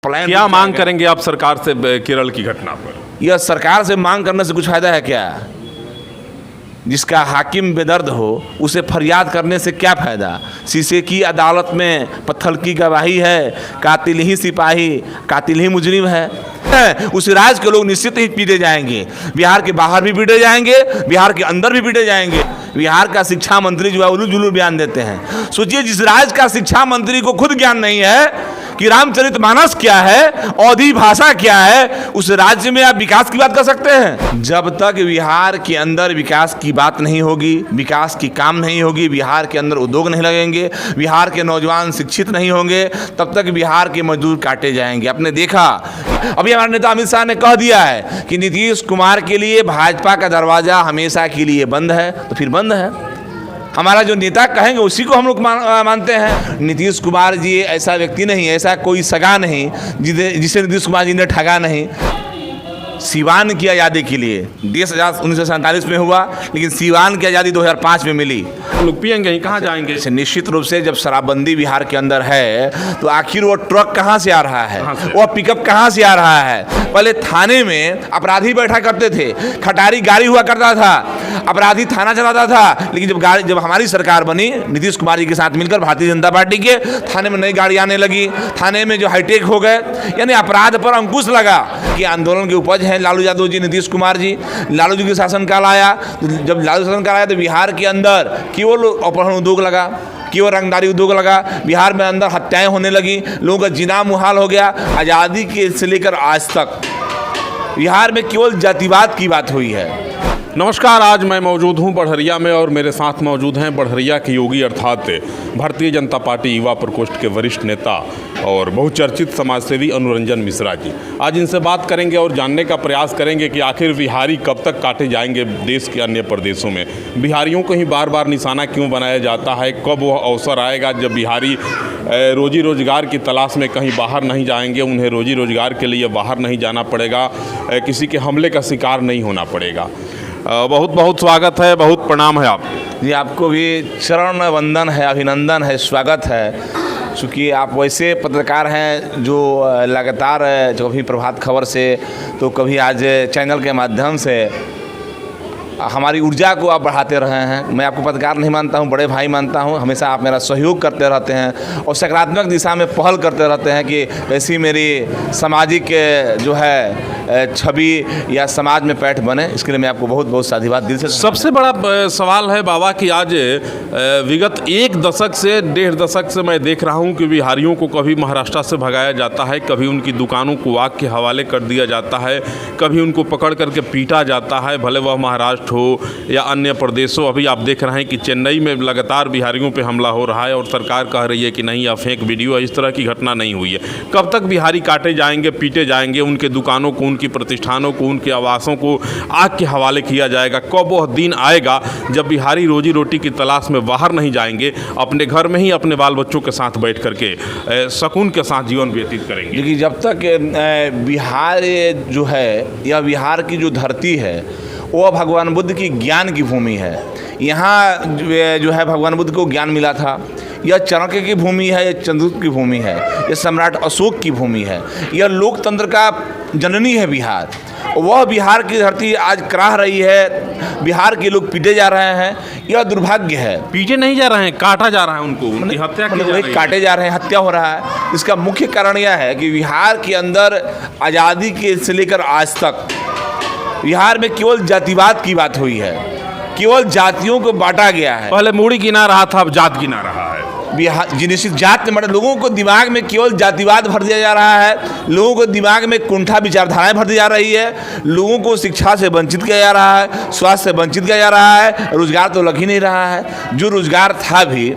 Plan क्या मांग करेंगे आप सरकार से केरल की घटना पर? यह सरकार से मांग करने से कुछ फायदा है क्या? जिसका हाकिम बेदर्द हो उसे फरियाद करने से क्या फ़ायदा? शीशे की अदालत में पत्थर की गवाही है, कातिल ही सिपाही, कातिल ही मुजरिम है। उस राज्य के लोग निश्चित ही पीटे जाएंगे। बिहार के बाहर भी पीटे जाएंगे, बिहार के अंदर भी पीटे जाएंगे। बिहार का शिक्षा मंत्री जो है उलू जुलू बयान देते हैं। सोचिए, जिस राज्य का शिक्षा मंत्री को खुद ज्ञान नहीं है कि रामचरितमानस क्या है, अवधी भाषा क्या है, उस राज्य में आप विकास की बात कर सकते हैं? जब तक बिहार के अंदर विकास की बात नहीं होगी, विकास की काम नहीं होगी, बिहार के अंदर उद्योग नहीं लगेंगे, बिहार के नौजवान शिक्षित नहीं होंगे, तब तक बिहार के मजदूर काटे जाएंगे। आपने देखा, अभी हमारे नेता अमित शाह ने कह दिया है कि नीतीश कुमार के लिए भाजपा का दरवाजा हमेशा के लिए बंद है, तो फिर बंद है। हमारा जो नेता कहेंगे उसी को हम लोग मानते हैं। नीतीश कुमार जी ऐसा व्यक्ति नहीं, ऐसा कोई सगा नहीं जिसे नीतीश कुमार जी ने ठगा नहीं। सीवान की आज़ादी के लिए देश आज़ाद 1947 में हुआ, लेकिन सीवान की आज़ादी 2005 में मिली। लोग पिएंगे, कहाँ जाएंगे? निश्चित रूप से जब शराबबंदी बिहार के अंदर है तो आखिर वो ट्रक कहाँ से आ रहा है, वो पिकअप कहाँ से आ रहा है? पहले थाने में अपराधी बैठा करते थे, खटारी गाड़ी हुआ करता था, अपराधी थाना चलाता था। लेकिन जब हमारी सरकार बनी नीतीश कुमार जी के साथ मिलकर भारतीय जनता पार्टी के, थाने में नई गाड़ी आने लगी, थाने में जो हाईटेक हो गए, यानी अपराध पर अंकुश लगा। कि आंदोलन की उपज है लालू यादव जी, नीतीश कुमार जी। लालू जी के शासनकाल आया, तो जब लालू शासनकाल आया तो बिहार के अंदर केवल अपहरण उद्योग लगा, केवल रंगदारी उद्योग लगा, बिहार में अंदर हत्याएं होने लगी, लोगों का जीना मुहाल हो गया। आज़ादी के से लेकर आज तक बिहार में केवल जातिवाद की बात हुई है। नमस्कार, आज मैं मौजूद हूं बढ़रिया में और मेरे साथ मौजूद हैं बढ़रिया के योगी अर्थात भारतीय जनता पार्टी युवा प्रकोष्ठ के वरिष्ठ नेता और बहुचर्चित समाजसेवी अनुरंजन मिश्रा जी। आज इनसे बात करेंगे और जानने का प्रयास करेंगे कि आखिर बिहारी कब तक काटे जाएंगे देश के अन्य प्रदेशों में। बिहारियों को ही बार बार निशाना क्यों बनाया जाता है? कब वह अवसर आएगा जब बिहारी रोजी रोजगार की तलाश में कहीं बाहर नहीं जाएंगे, उन्हें रोजी रोजगार के लिए बाहर नहीं जाना पड़ेगा, किसी के हमले का शिकार नहीं होना पड़ेगा? बहुत बहुत स्वागत है, बहुत प्रणाम है आप जी। आपको भी चरण वंदन है, अभिनंदन है, स्वागत है। चूँकि आप वैसे पत्रकार हैं जो लगातार जो कभी प्रभात खबर से तो कभी आज चैनल के माध्यम से हमारी ऊर्जा को आप बढ़ाते रहे हैं। मैं आपको पत्रकार नहीं मानता हूं, बड़े भाई मानता हूं। हमेशा आप मेरा सहयोग करते रहते हैं और सकारात्मक दिशा में पहल करते रहते हैं कि ऐसी मेरी सामाजिक जो है छवि या समाज में पैठ बने। इसके लिए मैं आपको बहुत बहुत साधुवाद दिल से। सबसे बड़ा सवाल है बाबा कि आज विगत 1 दशक से 1.5 दशक से मैं देख रहा हूं कि बिहारियों को कभी महाराष्ट्र से भगाया जाता है, कभी उनकी दुकानों को आग के हवाले कर दिया जाता है, कभी उनको पकड़ करके पीटा जाता है, भले वह महाराष्ट्र हो या अन्य प्रदेशों। अभी आप देख रहे हैं कि चेन्नई में लगातार बिहारियों पे हमला हो रहा है और सरकार कह रही है कि नहीं, यह फेक वीडियो है, इस तरह की घटना नहीं हुई है। कब तक बिहारी काटे जाएंगे, पीटे जाएंगे, उनके दुकानों को, उनकी प्रतिष्ठानों को, उनके आवासों को आग के हवाले किया जाएगा? कब वह दिन आएगा जब बिहारी रोजी रोटी की तलाश में बाहर नहीं जाएंगे, अपने घर में ही अपने बाल बच्चों के साथ बैठ करके सुकून के साथ जीवन व्यतीत करेंगे? देखिए, जब तक बिहार जो है या बिहार की जो धरती है वो भगवान बुद्ध की ज्ञान की भूमि है। यहाँ जो है भगवान बुद्ध को ज्ञान मिला था। यह चाणक्य की भूमि है, यह चंद्रगुप्त की भूमि है, यह सम्राट अशोक की भूमि है, यह लोकतंत्र का जननी है बिहार। वह बिहार की धरती आज कराह रही है, बिहार के लोग पीटे जा रहे हैं, यह दुर्भाग्य है। पीटे नहीं जा रहे हैं, काटा जा रहा है उनको, उनकी हत्या की जा रही है। काटे जा रहे हैं, हत्या हो रहा है। इसका मुख्य कारण यह है कि बिहार के अंदर आज़ादी के से लेकर आज तक बिहार में केवल जातिवाद की बात हुई है, केवल जातियों को बांटा गया है। पहले मूड़ी गिना रहा था, अब जात गिना रहा है। बिहार जिनिश्चित जात में लोगों को दिमाग में केवल जातिवाद भर दिया जा रहा है, लोगों को दिमाग में कुंठा विचारधाराएं भर दी जा रही है, लोगों को शिक्षा से वंचित किया जा रहा है, स्वास्थ्य से वंचित किया जा रहा है, रोजगार तो लग ही नहीं रहा है। जो रोजगार था भी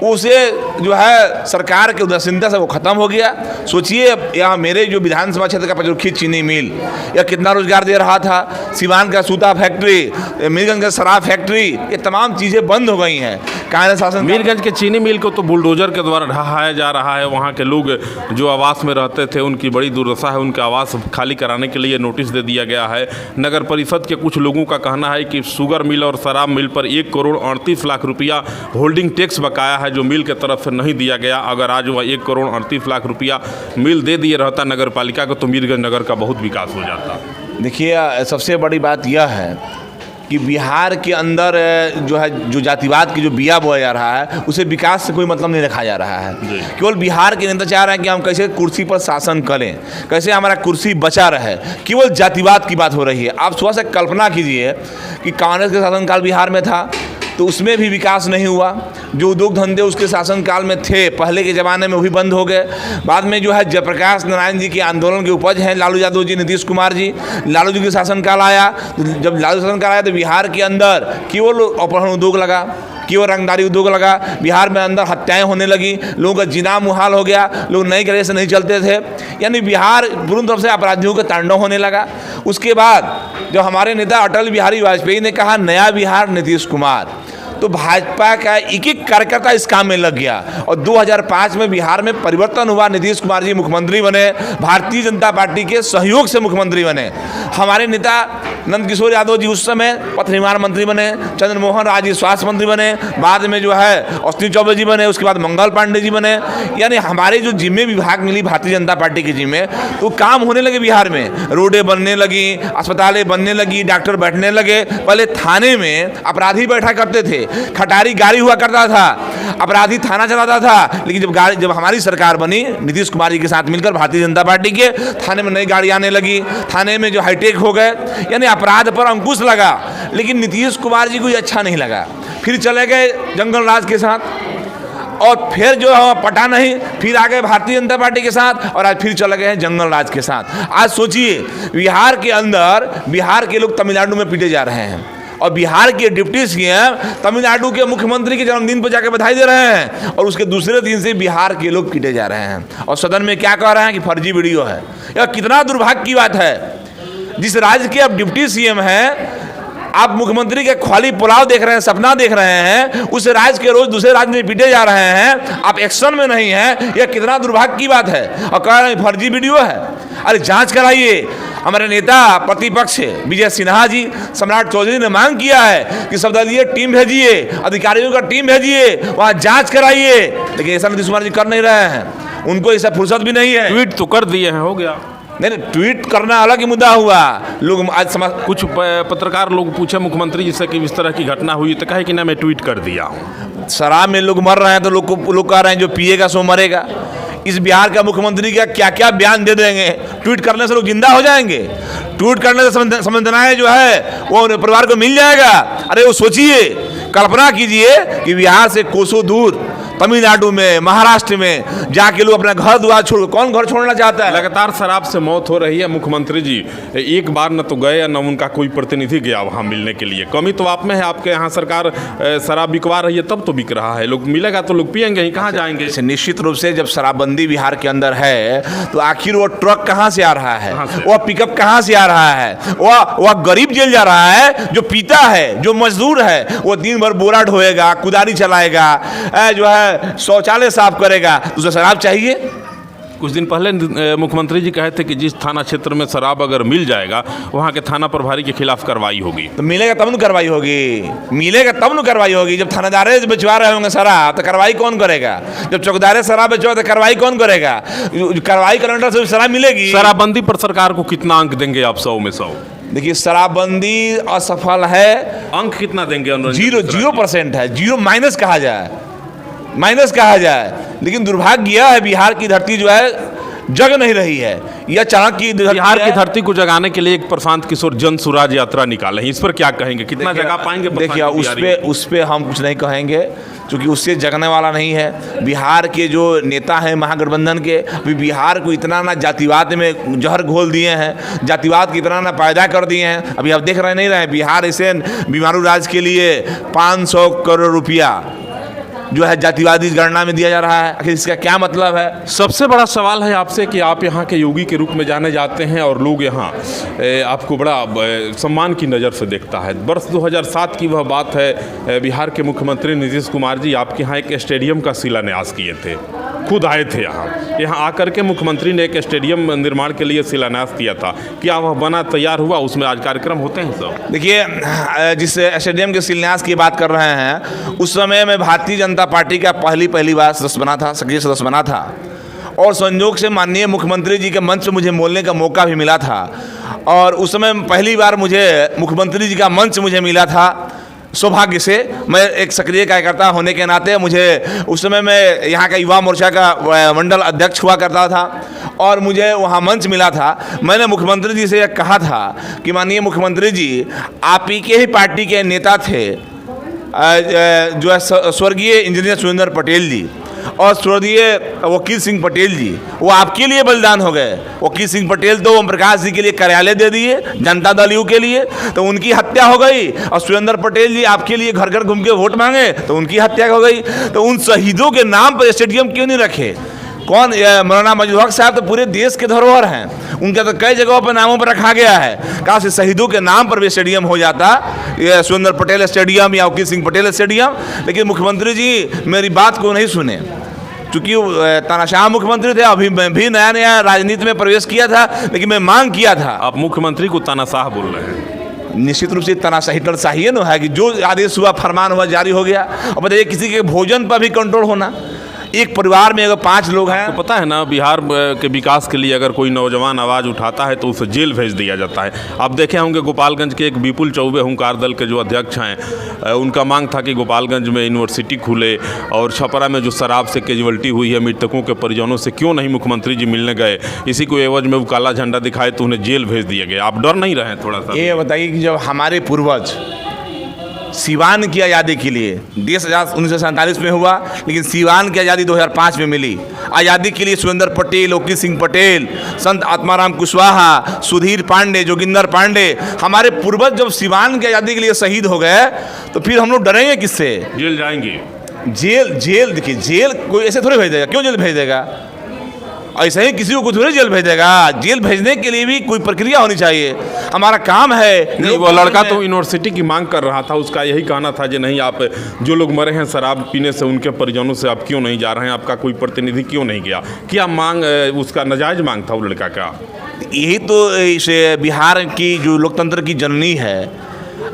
उसे जो है सरकार के उदासीनता से वो ख़त्म हो गया। सोचिए, यहाँ मेरे जो विधानसभा क्षेत्र का पचरुखी चीनी मिल या कितना रोजगार दे रहा था, सिवान का सूता फैक्ट्री, मीरगंज का शराब फैक्ट्री, ये तमाम चीज़ें बंद हो गई हैं। कांग्रेस शासन मीरगंज के चीनी मिल को तो बुलडोजर के द्वारा ढहाया जा रहा है। वहाँ के लोग जो आवास में रहते थे उनकी बड़ी दुर्दशा है, उनके आवास खाली कराने के लिए नोटिस दे दिया गया है। नगर परिषद के कुछ लोगों का कहना है कि शुगर मिल और शराब मिल पर 1 करोड़ 38 लाख रुपया होल्डिंग टैक्स बकाया है, जो मिल के तरफ से नहीं दिया गया। अगर आज वह 1 करोड़ 38 लाख रुपया मिल दे दिए रहता नगर पालिका को तो मीरगंज नगर का बहुत विकास हो जाता। देखिए, सबसे बड़ी बात यह है कि बिहार के अंदर जो है जो जातिवाद की जो बिया बोया जा रहा है उसे विकास से कोई मतलब नहीं रखा जा रहा है। केवल बिहार के नेता चाह रहे हैं कि हम कैसे कुर्सी पर शासन करें, कैसे हमारा कुर्सी बचा रहे, केवल जातिवाद की बात हो रही है। आप थोड़ा सा कल्पना कीजिए कि कांग्रेस के शासनकाल बिहार में था तो उसमें भी विकास नहीं हुआ। जो उद्योग धंधे उसके शासनकाल में थे पहले के ज़माने में वो भी बंद हो गए। बाद में जो है जयप्रकाश नारायण जी के आंदोलन के उपज हैं लालू यादव जी, नीतीश कुमार जी। लालू जी के शासनकाल आया, जब लालू शासनकाल आया तो बिहार के अंदर केवल अपहरण उद्योग लगा, केवल रंगदारी उद्योग लगा। बिहार में अंदर हत्याएं होने लगी, लोगों का जीना मुहाल हो गया, लोग नई गले से नहीं चलते थे। यानी बिहार पूर्ण तरफ से अपराधियों का तांडव होने लगा। उसके बाद जब हमारे नेता अटल बिहारी वाजपेयी ने कहा नया बिहार नीतीश कुमार, तो भाजपा का एक एक कार्यकर्ता इस काम में लग गया और 2005 में बिहार में परिवर्तन हुआ। नीतीश कुमार जी मुख्यमंत्री बने, भारतीय जनता पार्टी के सहयोग से मुख्यमंत्री बने। हमारे नेता नंद किशोर यादव जी उस समय पथ निर्माण मंत्री बने, चंद्रमोहन राज जी स्वास्थ्य मंत्री बने, बाद में जो है अश्विनी चौबे जी बने, उसके बाद मंगल पांडे जी बने। यानी हमारे जो जिम्मे विभाग मिली भारतीय जनता पार्टी के जिम्मे, तो काम होने लगे बिहार में। रोडें बनने लगी, अस्पतालें बनने लगी, डॉक्टर बैठने लगे। पहले थाने में अपराधी बैठा करते थे, खटारी गाड़ी हुआ करता था, अपराधी थाना चलाता था। लेकिन जब हमारी सरकार बनी नीतीश कुमार जी के साथ मिलकर भारतीय जनता पार्टी के, थाने में नई गाड़ी आने लगी, थाने में जो हाईटेक हो गए, यानी अपराध पर अंकुश लगा। लेकिन नीतीश कुमार जी को ये अच्छा नहीं लगा, फिर चले गए जंगल राज के साथ और फिर जो है पटा नहीं, फिर आ गए भारतीय जनता पार्टी के साथ और आज फिर चले गए हैं जंगल राज के साथ। आज सोचिए बिहार के अंदर बिहार के लोग तमिलनाडु में पीटे जा रहे हैं और बिहार के डिप्टी सीएम तमिलनाडु के मुख्यमंत्री के जन्मदिन पर जाकर बधाई दे रहे हैं और उसके दूसरे दिन से बिहार के लोग पीटे जा रहे हैं और सदन में क्या कह रहे हैं कि फर्जी वीडियो है। यह कितना दुर्भाग्य की बात है। जिस राज्य के आप डिप्टी सीएम हैं, आप मुख्यमंत्री के ख्वाली पुलाव देख रहे हैं, सपना देख रहे हैं, उस राज्य के रोज दूसरे राज्य में पीटे जा रहे हैं, आप एक्शन में नहीं हैं। यह कितना दुर्भाग्य की बात है और कह रहे हैं फर्जी वीडियो है। अरे जांच कराइए। हमारे नेता प्रतिपक्ष विजय सिन्हा जी, सम्राट चौधरी ने मांग किया है कि सर्वदलीय टीम भेजिए, अधिकारियों का टीम भेजिए, वहाँ जांच कराइए। लेकिन ऐसा नीतीश कुमार जी कर नहीं रहे हैं, उनको ऐसा फुर्सत भी नहीं है। ट्वीट तो कर दिए हैं, हो गया। नहीं, ट्वीट करना अलग ही मुद्दा हुआ। लोग आज कुछ पत्रकार लोग पूछे मुख्यमंत्री जी से कि इस तरह की घटना हुई तो कहे कि ना मैं ट्वीट कर दिया हूँ। शराब में लोग मर रहे हैं तो लोग कह रहे हैं जो पिएगा सो मरेगा। इस बिहार का मुख्यमंत्री का क्या क्या बयान दे देंगे, ट्वीट करने से लोग जिंदा हो जाएंगे, ट्वीट करने से संवेदनाएं जो है वो परिवार को मिल जाएगा। अरे वो सोचिए, कल्पना कीजिए कि बिहार से कोसों दूर तमिलनाडु में, महाराष्ट्र में जाके लोग अपना घर द्वार छोड़, कौन घर छोड़ना चाहता है। लगातार शराब से मौत हो रही है। मुख्यमंत्री जी एक बार न तो गए न उनका कोई प्रतिनिधि गया वहाँ मिलने के लिए। कमी तो आप में है, आपके यहाँ सरकार शराब बिकवा रही है, तब तो बिक रहा है। लोग मिलेगा तो लोग पियेंगे ही, कहाँ जाएंगे। निश्चित रूप से जब शराबबंदी बिहार के अंदर है तो आखिर वो ट्रक कहाँ से आ रहा है, वह पिकअप कहाँ से आ रहा है, वह गरीब जेल जा रहा है। जो पीता है, जो मजदूर है, वो दिन भर बोरा ढोएगा, कुदारी चलाएगा, जो है शौचालय साफ करेगा, उसे शराब चाहिए। कुछ दिन पहले मुख्यमंत्री जी कहे थे कि जिस थाना क्षेत्र में शराब अगर मिल जाएगा वहाँ के थाना प्रभारी के खिलाफ कार्रवाई होगी। तो मिलेगा तब न कार्रवाई होगी, मिलेगा तब न कार्रवाई होगी। जब थानेदारे बेचवा रहे होंगे शराब तो कार्रवाई कौन करेगा? जब चौकीदारे शराब बेचवा तो कार्रवाई कौन करेगा? कार्रवाई करने से शराब मिलेगी। शराबबंदी पर सरकार को कितना अंक देंगे आप 100 में 100? देखिए, शराबबंदी असफल है। अंक कितना देंगे? 0% है, 0 माइनस कहा जाए। लेकिन दुर्भाग्य यह है बिहार की धरती जो है जग नहीं रही है। यह चाणक्य बिहार की धरती को जगाने के लिए एक प्रशांत किशोर जन सुराज यात्रा निकाले हैं, इस पर क्या कहेंगे? कितना जगा पाएंगे? देखिए, उस पे हम कुछ नहीं कहेंगे क्योंकि उससे जगने वाला नहीं है। बिहार के जो नेता हैं महागठबंधन के, अभी बिहार को इतना ना जातिवाद में जहर घोल दिए हैं, जातिवाद की इतना ना पैदा कर दिए हैं। अभी आप देख रहे नहीं रहे, बिहार ऐसे बीमारू राज के लिए 500 करोड़ रुपया जो है जातिवादी गणना में दिया जा रहा है। आखिर इसका क्या मतलब है? सबसे बड़ा सवाल है आपसे कि आप यहाँ के योगी के रूप में जाने जाते हैं और लोग यहाँ आपको बड़ा सम्मान की नज़र से देखता है। वर्ष 2007 की वह बात है, बिहार के मुख्यमंत्री नीतीश कुमार जी आपके यहाँ एक स्टेडियम का शिलान्यास किए थे, खुद आए थे यहाँ आकर के मुख्यमंत्री ने एक स्टेडियम निर्माण के लिए शिलान्यास किया था। क्या वह बना तैयार हुआ? उसमें आज कार्यक्रम होते हैं सब? देखिए, जिस स्टेडियम के शिलान्यास की बात कर रहे हैं, उस समय मैं भारतीय जनता पार्टी का पहली बार सदस्य बना था, सक्रिय सदस्य बना था, और संयोग से माननीय मुख्यमंत्री जी के मंच पर मुझे बोलने का मौका भी मिला था। और उस समय पहली बार मुझे मुख्यमंत्री जी का मंच मुझे मिला था। सौभाग्य से मैं एक सक्रिय कार्यकर्ता होने के नाते मुझे उस समय मैं यहाँ का युवा मोर्चा का मंडल अध्यक्ष हुआ करता था और मुझे वहाँ मंच मिला था। मैंने मुख्यमंत्री जी से कहा था कि माननीय मुख्यमंत्री जी, आप ही के ही पार्टी के नेता थे जो है स्वर्गीय इंजीनियर सुरेंद्र पटेल जी और स्वर्गीय वकील सिंह पटेल जी, वो आपके लिए बलिदान हो गए। वकील सिंह पटेल तो ओम प्रकाश जी के लिए कार्यालय दे दिए, जनता दल यू के लिए, तो उनकी हत्या हो गई। और सुरेंद्र पटेल जी आपके लिए घर घर घूम के वोट मांगे तो उनकी हत्या हो गई। तो उन शहीदों के नाम पर स्टेडियम क्यों नहीं रखे? कौन? मौलाना मजदूर हक साहब तो पूरे देश के धरोहर हैं, उनका तो कई जगहों पर नामों पर रखा गया है। काश शहीदों के नाम पर भी स्टेडियम हो जाता, ये सुरेंद्र पटेल स्टेडियम या वकील सिंह पटेल स्टेडियम। लेकिन मुख्यमंत्री जी मेरी बात को नहीं सुने, चूँकि तानाशाह मुख्यमंत्री थे, अभी मैं भी नया राजनीति में प्रवेश किया था, लेकिन मैं मांग किया था। आप मुख्यमंत्री को तानाशाह बोल रहे हैं? निश्चित रूप से तानाशाही चाहिए ना, है कि जो आदेश हुआ, फरमान हुआ, जारी हो गया। और बताइए, किसी के भोजन पर भी कंट्रोल होना। एक परिवार में अगर 5 लोग हैं, तो पता है ना, बिहार के विकास के लिए अगर कोई नौजवान आवाज़ उठाता है तो उसे जेल भेज दिया जाता है। आप देखे होंगे गोपालगंज के एक विपुल चौबे हुंकार दल के जो अध्यक्ष हैं, उनका मांग था कि गोपालगंज में यूनिवर्सिटी खुले, और छपरा में जो शराब से कैजुअल्टी हुई है मृतकों के परिजनों से क्यों नहीं मुख्यमंत्री जी मिलने गए? इसी को एवज में वो काला झंडा दिखाए तो उन्हें जेल भेज दिया गया। आप डर नहीं रहे थोड़ा सा? ये बताइए कि जब हमारे पूर्वज सीवान की आज़ादी के लिए, देश आज़ाद 1947 में हुआ, लेकिन सीवान की आज़ादी 2005 में मिली। आज़ादी के लिए सुरेंद्र पटेल, वकील सिंह पटेल, संत आत्माराम कुशवाहा, सुधीर पांडे, जोगिंदर पांडे, हमारे पूर्वज जब सीवान की आज़ादी के लिए शहीद हो गए, तो फिर हम लोग डरेंगे किससे? जेल जाएंगे। जेल देखिए, जेल कोई ऐसे थोड़ी भेज देगा। क्यों जेल भेज देगा? ऐसे ही किसी को थोड़ी जेल भेज देगा। जेल भेजने के लिए भी कोई प्रक्रिया होनी चाहिए। हमारा काम है। नहीं, वो लड़का तो यूनिवर्सिटी की मांग कर रहा था, उसका यही कहना था कि नहीं, आप जो लोग मरे हैं शराब पीने से, उनके परिजनों से आप क्यों नहीं जा रहे हैं? आपका कोई प्रतिनिधि क्यों नहीं गया? क्या मांग उसका नाजायज मांग था वो लड़का का? यही तो इस बिहार की जो लोकतंत्र की जननी है,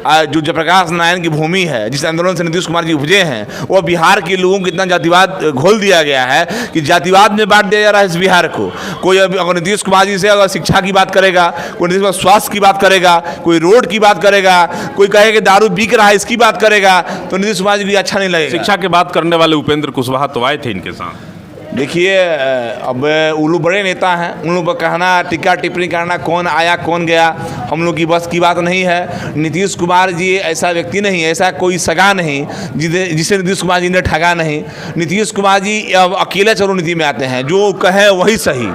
जो जयप्रकाश नारायण की भूमि है, जिस आंदोलन से नीतीश कुमार जी उपजे हैं, वो बिहार के लोगों को इतना जातिवाद घोल दिया गया है कि जातिवाद में बांट दिया जा रहा है इस बिहार को। कोई अगर नीतीश कुमार जी से अगर शिक्षा की बात करेगा, कोई नीतीश कुमार स्वास्थ्य की बात करेगा, कोई रोड की बात करेगा, कोई कहे कि दारू बिक रहा है इसकी बात करेगा, तो नीतीश कुमार जी को अच्छा नहीं लगेगा। शिक्षा की बात करने वाले उपेंद्र कुशवाहा तो आए थे इनके साथ। देखिए, अब उन लोग बड़े नेता हैं, उन लोग पर कहना, टिक्का टिप्पणी करना, कौन आया कौन गया, हम लोग की बस की बात नहीं है। नीतीश कुमार जी ऐसा व्यक्ति नहीं, ऐसा कोई सगा नहीं जिसे नीतीश कुमार जी ने ठगा नहीं। नीतीश कुमार जी अब अकेले चलो नीति में आते हैं, जो कहे वही सही।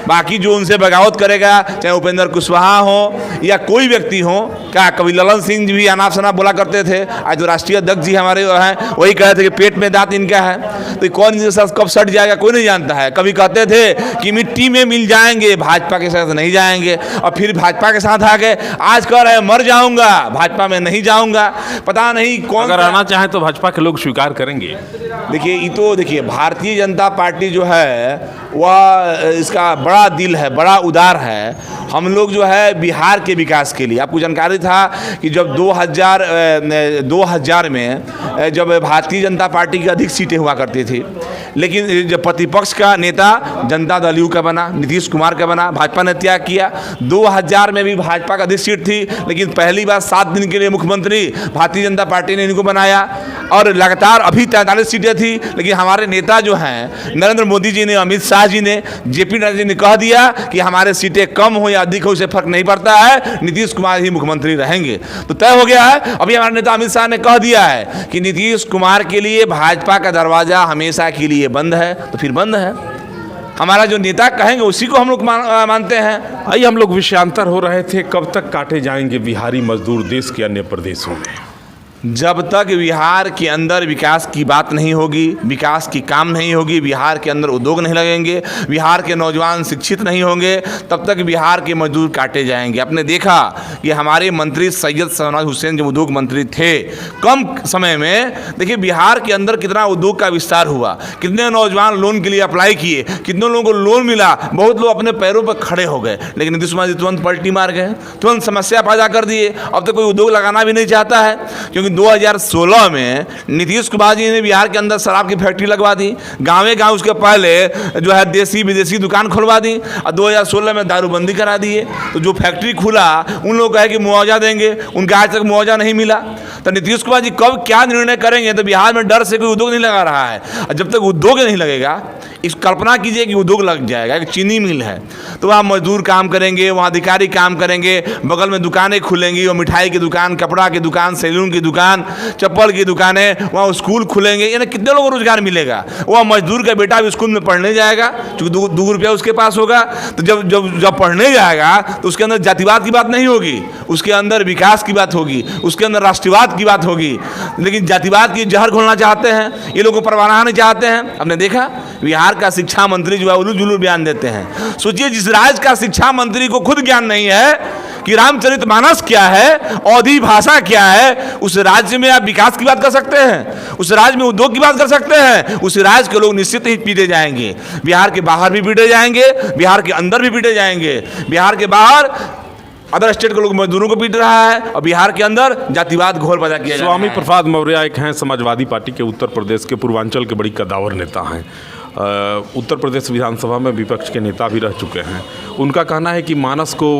बाकी जो उनसे बगावत करेगा, चाहे उपेंद्र कुशवाहा हो या कोई व्यक्ति हो, क्या कभी ललन सिंह जी भी अनाप शनाप बोला करते थे। आज जो राष्ट्रीय अध्यक्ष जी हमारे हैं, वही कहे थे कि पेट में दांत इनका है। तो कौन इनके साथ कब सट जाएगा कोई नहीं जानता है। कभी कहते थे कि मिट्टी में मिल जाएंगे, भाजपा के साथ नहीं जाएंगे, और फिर भाजपा के साथ आ गए। आज कह रहे मर जाऊंगा, भाजपा में नहीं जाऊंगा। पता नहीं कौन, अगर आना चाहे तो भाजपा के लोग स्वीकार करेंगे। देखिए, ये तो देखिए, भारतीय जनता पार्टी जो है वह इसका बड़ा दिल है, बड़ा उदार है। हम लोग जो है बिहार के विकास के लिए, आपको जानकारी था कि जब 2000 में जब भारतीय जनता पार्टी की अधिक सीटें हुआ करती थी, लेकिन जब प्रतिपक्ष का नेता जनता दल यू का बना, नीतीश कुमार का बना, भाजपा ने त्याग किया। 2000 में भी भाजपा का अधिक सीट थी, लेकिन पहली बार 7 दिन के लिए मुख्यमंत्री भारतीय जनता पार्टी ने इनको बनाया। और लगातार अभी 43 सीटें थी, लेकिन हमारे नेता जो हैं नरेंद्र मोदी जी ने, अमित शाह जी ने, जेपी नड्डा जी ने कह दिया कि हमारे सीटें कम हो या अधिक हो इससे फर्क नहीं पड़ता है, नीतीश कुमार ही मुख्यमंत्री रहेंगे। तो तय हो गया है। अभी हमारे नेता अमित शाह ने कह दिया है कि नीतीश कुमार के लिए भाजपा का दरवाजा हमेशा के लिए बंद है, तो फिर बंद है। हमारा जो नेता कहेंगे उसी को हम लोग मानते हैं। आइए, हम लोग विषयांतर हो रहे थे, कब तक काटे जाएंगे बिहारी मजदूर देश के अन्य प्रदेशों में। जब तक बिहार के अंदर विकास की बात नहीं होगी, विकास की काम नहीं होगी, बिहार के अंदर उद्योग नहीं लगेंगे, बिहार के नौजवान शिक्षित नहीं होंगे, तब तक बिहार के मजदूर काटे जाएंगे। आपने देखा कि हमारे मंत्री सैयद शहनाज हुसैन जब उद्योग मंत्री थे, कम समय में देखिए बिहार के अंदर कितना उद्योग का विस्तार हुआ, कितने नौजवान लोन के लिए अप्लाई किए, कितने लोगों को लोन मिला, बहुत लोग अपने पैरों पर खड़े हो गए। लेकिन नीतीश कुमार जी तुरंत पलटी मार गए, तुरंत समस्या पैदा कर दिए। अब तो कोई उद्योग लगाना भी नहीं चाहता है, क्योंकि 2016 में नीतीश कुमार जी ने बिहार के अंदर शराब की फैक्ट्री लगवा दी, गाँव गाँव उसके पहले जो है देसी विदेशी दुकान खुलवा दी, और 2016 में दारूबंदी करा दिए। तो जो फैक्ट्री खुला उन लोग कहे कि मुआवजा देंगे, उनका आज तक मुआवजा नहीं मिला। तो नीतीश कुमार जी कब क्या निर्णय करेंगे? तो बिहार में डर से कोई उद्योग नहीं लगा रहा है, और जब तक उद्योग नहीं लगेगा, इस कल्पना कीजिए कि उद्योग लग जाएगा, एक चीनी मिल है तो वहाँ मजदूर काम करेंगे, वहाँ अधिकारी काम करेंगे, बगल में दुकानें खुलेंगी, वो मिठाई की दुकान, कपड़ा की दुकान, सैलून की दुकान, चप्पल की दुकानें, वहाँ स्कूल खुलेंगे, यानी कितने लोगों को रोजगार मिलेगा। वहाँ मजदूर का बेटा भी स्कूल में पढ़ने जाएगा, क्योंकि 2 रुपया उसके पास होगा। तो जब जब जब पढ़ने जाएगा तो उसके अंदर जातिवाद की बात नहीं होगी, उसके अंदर विकास की बात होगी, उसके अंदर राष्ट्रवाद की बात होगी। लेकिन जातिवाद की जहर घोलना चाहते हैं ये लोग को, परवाना नहीं चाहते हैं। हमने देखा बिहार का शिक्षा मंत्री जो है उलू जुलू बयान देते हैं। सोचिए जिस राज्य का शिक्षा मंत्री को खुद ज्ञान नहीं है कि रामचरितमानस क्या है, अवधी भाषा क्या है, उस राज्य में आप विकास की बात कर सकते हैं? उस राज्य में उद्योग की बात कर सकते हैं? उस राज्य के लोग निश्चित ही पीटे जाएंगे। बिहार के बाहर भी पीटे जाएंगे, बिहार के अंदर भी पीटे जाएंगे। बिहार के बाहर अदर स्टेट के लोग मजदूरों को पीट रहा है, और बिहार के अंदर जातिवाद घोल पैदा किया जा रहा है। स्वामी प्रसाद मौर्य एक हैं समाजवादी पार्टी के उत्तर प्रदेश के पूर्वांचल के बड़ी कदावर नेता हैं। उत्तर प्रदेश विधानसभा में विपक्ष के नेता भी रह चुके हैं। उनका कहना है कि मानस को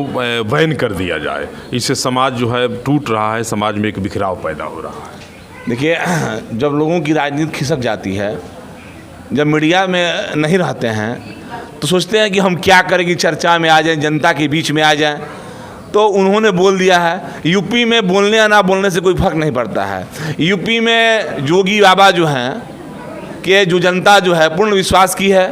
बैन कर दिया जाए, इससे समाज जो है टूट रहा है, समाज में एक बिखराव पैदा हो रहा है। देखिए जब लोगों की राजनीति खिसक जाती है, जब मीडिया में नहीं रहते हैं, तो सोचते हैं कि हम क्या करेंगे, चर्चा में आ जाएं, जनता के बीच में आ जाएं। तो उन्होंने बोल दिया है, यूपी में बोलने या ना बोलने से कोई फर्क नहीं पड़ता है। यूपी में योगी बाबा जो हैं कि जो जनता जो है पूर्ण विश्वास की है,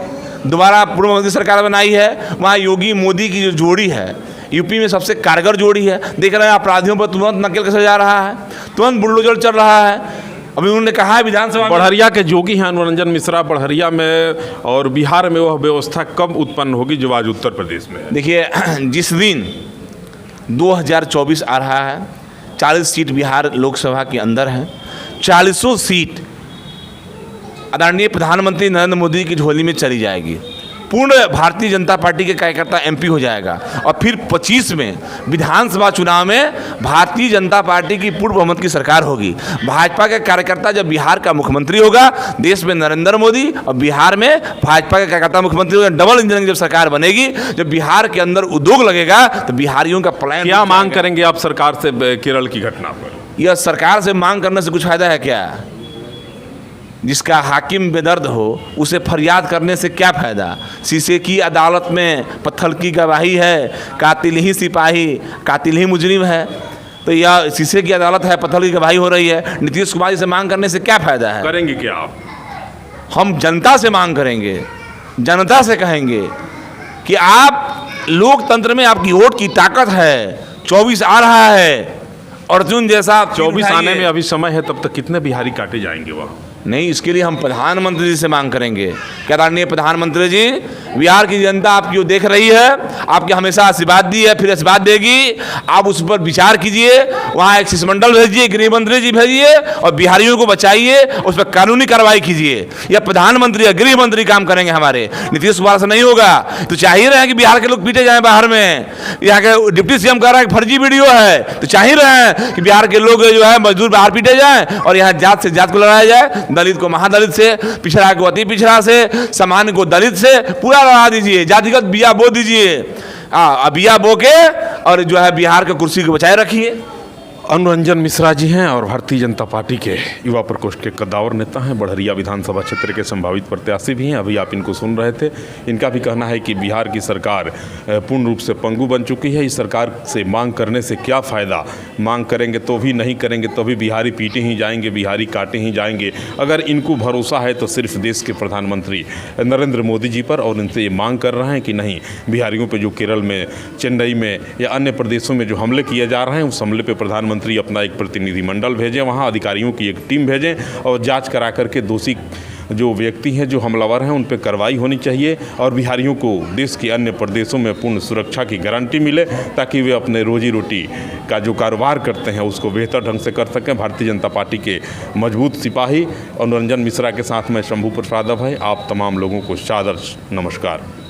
दोबारा पूर्व मोदी सरकार बनाई है, वहाँ योगी मोदी की जो जोड़ी है यूपी में सबसे कारगर जोड़ी है। देख रहे हैं अपराधियों पर तुरंत नकेल कसा जा रहा है, तुरंत बुलडोजर चल रहा है। अभी उन्होंने कहा है विधानसभा, बढ़हरिया के जोगी हैं अनुरंजन मिश्रा, बढ़हरिया में और बिहार में वह व्यवस्था कब उत्पन्न होगी जो आज उत्तर प्रदेश में है? देखिए जिस दिन 2024 आ रहा है, 40 सीट बिहार लोकसभा के अंदर हैं, 40 सीट आदरणीय प्रधानमंत्री नरेंद्र मोदी की झोली में चली जाएगी। पूर्ण भारतीय जनता पार्टी के कार्यकर्ता एमपी हो जाएगा, और फिर 25 में विधानसभा चुनाव में भारतीय जनता पार्टी की पूर्ण बहुमत की सरकार होगी। भाजपा का कार्यकर्ता जब बिहार का मुख्यमंत्री होगा, देश में नरेंद्र मोदी और बिहार में भाजपा का कार्यकर्ता मुख्यमंत्री होगा, डबल इंजन की जब सरकार बनेगी, जब बिहार के अंदर उद्योग लगेगा तो बिहारियों का प्लान। क्या मांग करेंगे आप सरकार से केरल की घटना पर? यह सरकार से मांग करने से कुछ फायदा है क्या? जिसका हाकिम बेदर्द हो उसे फरियाद करने से क्या फ़ायदा? शीशे की अदालत में पत्थर की गवाही है, कातिल ही सिपाही, कातिल ही मुजरिम है। तो यह शीशे की अदालत है, पत्थर की गवाही हो रही है। नीतीश कुमार जी से मांग करने से क्या फ़ायदा है? करेंगे क्या आप? हम जनता से मांग करेंगे, जनता से कहेंगे कि आप लोकतंत्र में आपकी वोट की ताकत है। 24 आ रहा है, अर्जुन जैसा 24 आने में अभी समय है, तब तक कितने बिहारी काटे जाएंगे वहाँ? नहीं, इसके लिए हम प्रधानमंत्री जी से मांग करेंगे कि आदरणीय प्रधानमंत्री जी, बिहार की जनता आपकी जो देख रही है, आपके हमेशा आशीर्वाद दी है, फिर आशीर्वाद देगी। आप उस पर विचार कीजिए, वहाँ एक शिष्टमंडल भेजिए, गृह मंत्री जी भेजिए, और बिहारियों को बचाइए, उस पर कानूनी कार्रवाई कीजिए। यह प्रधानमंत्री या गृह मंत्री काम करेंगे हमारे, नीतीश कुमार से नहीं होगा। तो चाहिए रहे कि बिहार के लोग पीटे जाएं बाहर में। यहाँ के डिप्टी सीएम कह रहा है कि फर्जी वीडियो है, तो चाहिए रहे कि बिहार के लोग जो है मजदूर बाहर पीटे जाएं, और यहाँ जात से जात को लड़ाया जाए, दलित को महादलित से, पिछड़ा को अति पिछड़ा से, सामान्य को दलित से, पूरा लड़ा दीजिए, जातिगत बिया बो दीजिए, बिया बो के, और जो है बिहार की कुर्सी को बचाए रखिए। अनुरंजन मिश्रा जी हैं और भारतीय जनता पार्टी के युवा प्रकोष्ठ के कद्दावर नेता हैं, बढ़हरिया विधानसभा क्षेत्र के संभावित प्रत्याशी भी हैं। अभी आप इनको सुन रहे थे। इनका भी कहना है कि बिहार की सरकार पूर्ण रूप से पंगु बन चुकी है। इस सरकार से मांग करने से क्या फ़ायदा? मांग करेंगे तो भी, नहीं करेंगे तो भी बिहारी पीटे ही जाएंगे, बिहारी काटे ही जाएंगे। अगर इनको भरोसा है तो सिर्फ देश के प्रधानमंत्री नरेंद्र मोदी जी पर, और इनसे ये मांग कर रहे हैं कि नहीं, बिहारियों पर जो केरल में, चेन्नई में या अन्य प्रदेशों में जो हमले किए जा रहे हैं, उस हमले पर प्रधानमंत्री मुख्यमंत्री अपना एक प्रतिनिधिमंडल भेजें, वहाँ अधिकारियों की एक टीम भेजें और जांच करा करके दोषी जो व्यक्ति हैं, जो हमलावर हैं, उन पर कार्रवाई होनी चाहिए और बिहारियों को देश के अन्य प्रदेशों में पूर्ण सुरक्षा की गारंटी मिले, ताकि वे अपने रोजी रोटी का जो कारोबार करते हैं उसको बेहतर ढंग से कर सकें। भारतीय जनता पार्टी के मजबूत सिपाही और निरंजन मिश्रा के साथ में शंभू प्रसाद है। आप तमाम लोगों को सादर नमस्कार।